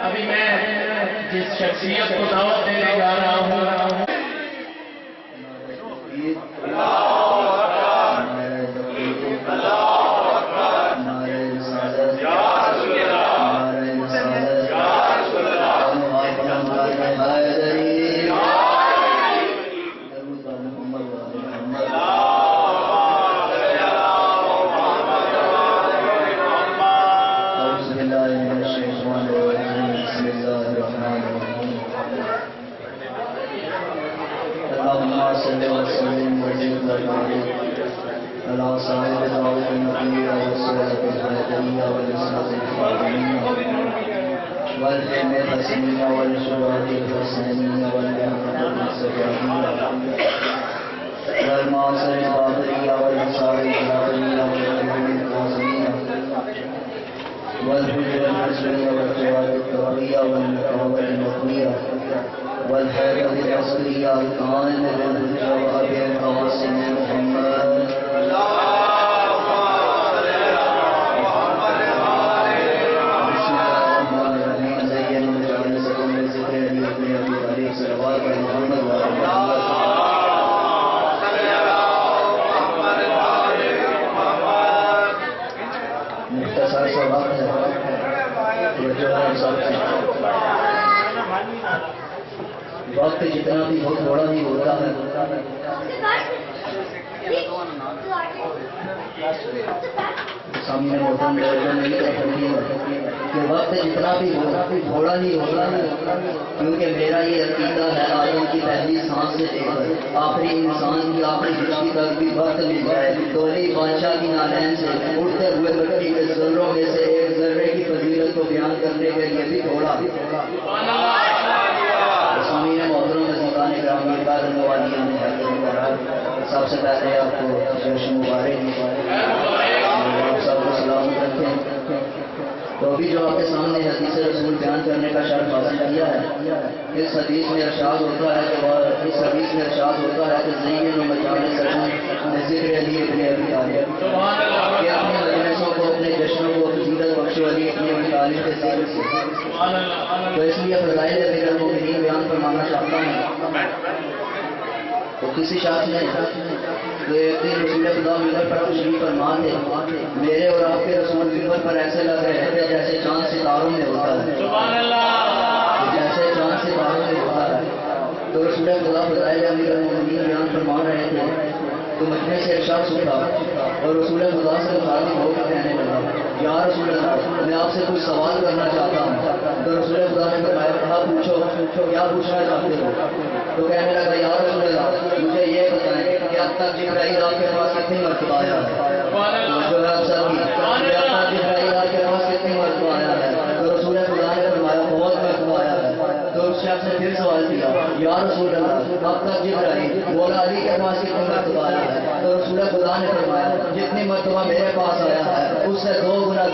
ابھی میں جس شخصیت کو دعوت دینے جا رہا ہوں وقت جتنا بھی ہو تھوڑا ہی ہوتا ہے. سامنے محترم کہ وقت جتنا بھی ہو تھوڑا ہی ہوتا ہے، کیونکہ میرا یہ عقیدہ ہے آدم کی پہلی سانس سے لے کر آخری انسان کی آخری ہستی تک بھی وقت مل جائے تو علی بادشاہ کی نالین سے اٹھتے ہوئے مٹی کے ذروں میں سے ایک ذرے کی فضیلت کو بیان کرنے کے لیے بھی تھوڑا سامعین محترم عزیزان گرامی عبادت موالیان سب سے پہلے آپ کو جشن مبارک آپ سب کو سلامت رکھتے ہیں. تو ابھی جو آپ کے سامنے حدیث رسول بیان کرنے کا شرف حاصل کیا ہے، اس حدیث میں ارشاد ہوتا ہے کہ زین و مجالس ذکر علی ابن ابی طالب، کہ اپنے مجلسوں کو اپنے جشنوں کو فضیلت بخشو علی ابن ابی طالب کے ذکر سے. تو اس لیے فضائل امیر المومنین بیان فرمانا چاہتا ہوں. تو کسی شخص نے تو ایک دن رسول خدا ممبر پر تشریف فرما تھے، میرے اور آپ کے رسول ممبر پر ایسے لگ رہے تھے جیسے چاند ستاروں میں ہوتا ہے، جیسے چاند ستاروں میں ہوتا ہے. تو رسول خدا فضائل امیر المومنین بیان فرما رہے تھے تو مجمع سے ایک شخص اٹھا اور رسول خدا سے مخاطب ہو کر کہنے لگا، یا رسول اللہ میں آپ سے کچھ سوال کرنا چاہتا ہوں. تو رسول خدا نے فرمایا کہا پوچھو کیا پوچھنا چاہتے ہو؟ تو کہنے لگا یا رسول اللہ مجھے یہ بتائیں کہ اب تک جبرائیل آپ کے پاس کتنی مرتبہ آیا ہے؟ جو ہے اب تک جبرائیل آپ کے پاس کتنی مرتبہ آیا ہے؟ تو رسول خدا نے فرمایا بہت مرتبہ آیا ہے. تو اس شخص نے پھر سوال کیا یا رسول اللہ اب تک جبرائیل مولا علی کے پاس کتنی مرتبہ آیا ہے؟ تو رسول خدا نے فرمایا جتنی مرتبہ میرے پاس آیا ہے اس سے 2 گنا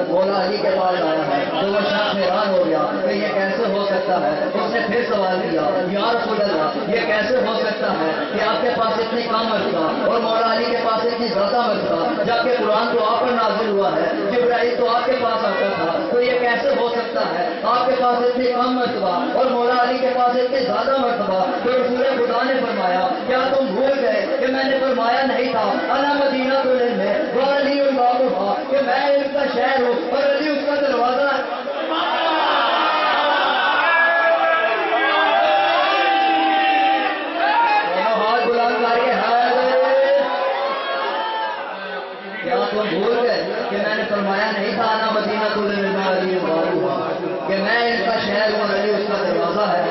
مولا علی کے پاس آیا ہے. تو وہ شخص حیران ہو گیا کہ یہ کیسے ہو سکتا ہے. اس نے پھر سوال کیا یا رسول اللہ یہ کیسے ہو سکتا ہے کہ آپ کے پاس اتنی کم مرتبہ اور مولا علی کے پاس اتنی زیادہ مرتبہ، جبکہ قرآن تو آپ پر نازل ہوا ہے، جبرائیل تو آپ کے پاس آتا تھا، تو یہ کیسے ہو سکتا ہے آپ کے پاس اتنی کم مرتبہ اور مولا علی کے پاس اتنی زیادہ مرتبہ؟ تو رسول خدا نے فرمایا کیا تم بھول گئے کہ میں نے فرمایا نہیں تھا انا مدینہ تو علم ہے وہ علی اللہ کہ میں علم کا شہر ہوں اور علی اس کا دروازہ ہے. بھول گئے کہ میں نے فرمایا نہیں تھا انا مدینہ تو علی کہ میں ان کا شہر ہوں، علی اس کا دروازہ ہے.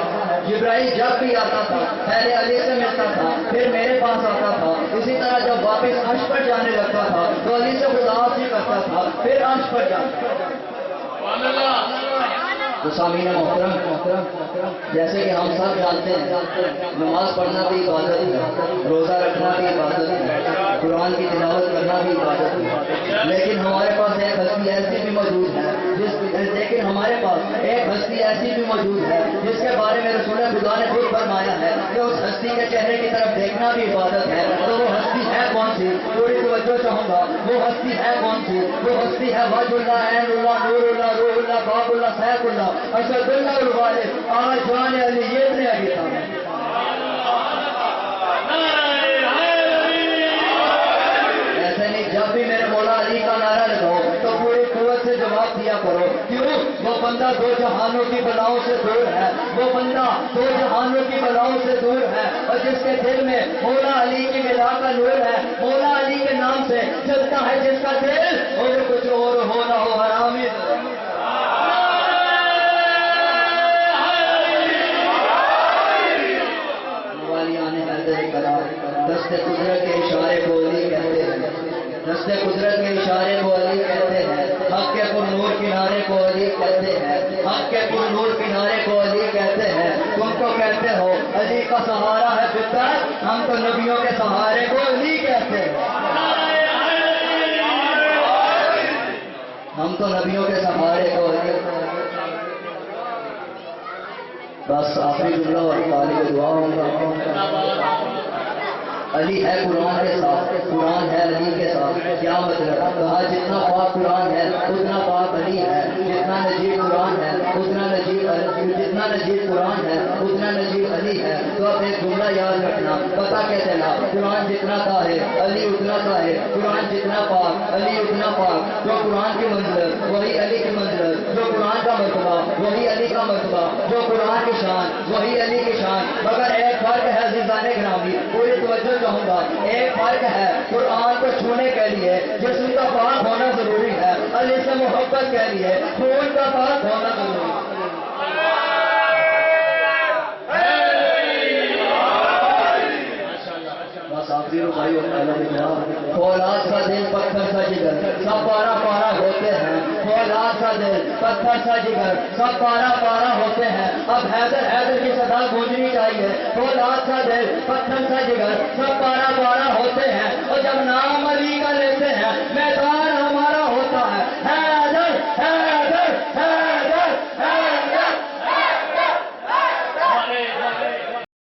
جبرائیل جب بھی آتا تھا پہلے علی سے ملتا تھا پھر میرے پاس آتا تھا. اسی طرح جب واپس عرش پر جانے لگتا تھا تو علی سے خداحافظی کرتا تھا پھر عرش پر جاتا. تو سامعین محترم جیسے کہ ہم سب جانتے ہیں نماز پڑھنا بھی عبادت ہے، روزہ رکھنا بھی عبادت ہے، قرآن کی تلاوت کرنا بھی عبادت ہے. لیکن ہمارے پاس ایک ہستی ایسی بھی موجود ہے لیکن لیکن ہمارے پاس ایک ہستی ایسی بھی موجود ہے جس کے بارے میں رسول خدا نے خود فرمایا ہے کہ اس ہستی کے چہرے کی طرف دیکھنا بھی عبادت ہے. تو وہ ہستی ہے کون سی؟ پوری توجہ چاہوں گا. وہ ہستی ہے کون سی؟ وہ ہستی ہے وجہ اللہ، عین اللہ، نور اللہ، روح اللہ، باب اللہ، سیف اللہ، اسد اللہ الوالد، آج جان علی ابن ابی طالب. ایسے نہیں، جب بھی میرے مولا علی کا نعرہ لگاؤ تو پوری قوت سے جواب دیا کرو. کیوں؟ وہ بندہ دو جہانوں کی بلاؤں سے دور ہے. وہ بندہ دو جہانوں کی بلاؤں سے دور ہے، اور جس کے دل میں مولا علی کی ملا کا نور ہے، مولا علی کے نام سے چلتا ہے جس کا دل، اور کچھ اور ہو نہ ہو حرامی. دست قدرت کے اشارے کو علی کہتے ہیں. دست قدرت کے اشارے کو علی کہتے ہیں. حق کے پر نور کنارے کو علی کہتے ہیں. حق کے پر نور کنارے کو علی کہتے ہیں. تم تو کہتے ہو علی کا سہارا ہے فطرت، ہم تو نبیوں کے سہارے کو علی کہتے ہیں. ہم تو نبیوں کے سہارے کو علی. بس آخری جملہ اور طالب دعا ہوگا. علی ہے قرآن کے ساتھ، قرآن ہے علی کے ساتھ. کیا مطلب؟ کہا جتنا پاک قرآن ہے اتنا پاک علی ہے، جتنا نجیب قرآن ہے اتنا جتنا نجیب قرآن ہے اتنا نجیب علی ہے. تو اب ایک جملہ یاد رکھنا، پتہ کیا چلا؟ قرآن جتنا کا ہے علی اتنا کا ہے. قرآن جتنا پاک علی اتنا پاک. جو قرآن کی منزلت وہی علی کی منزلت، جو قرآن کا مرتبہ وہی علی کا مرتبہ، جو قرآن کی شان وہی علی کی شان. مگر ایک فرق ہے عزیزان گرامی، پوری توجہ چاہوں گا. ایک فرق ہے، قرآن کو چھونے کے لیے جسم کا پاک ہونا ضروری ہے، علی سے محبت کے لیے خون کا پاک ہونا ضروری ہے. آخری رکائی ہوتا ہے. فولاد کا دل پتھر سا جگر سب پارا پارا ہوتے ہیں. فولاد کا دل پتھر سا جگر سب پارا پارا ہوتے ہیں. اب حیدر حیدر کی صدا گونجنی چاہیے. فولاد کا دل پتھر سا جگر سب پارا پارا ہوتے ہیں. اور جب نام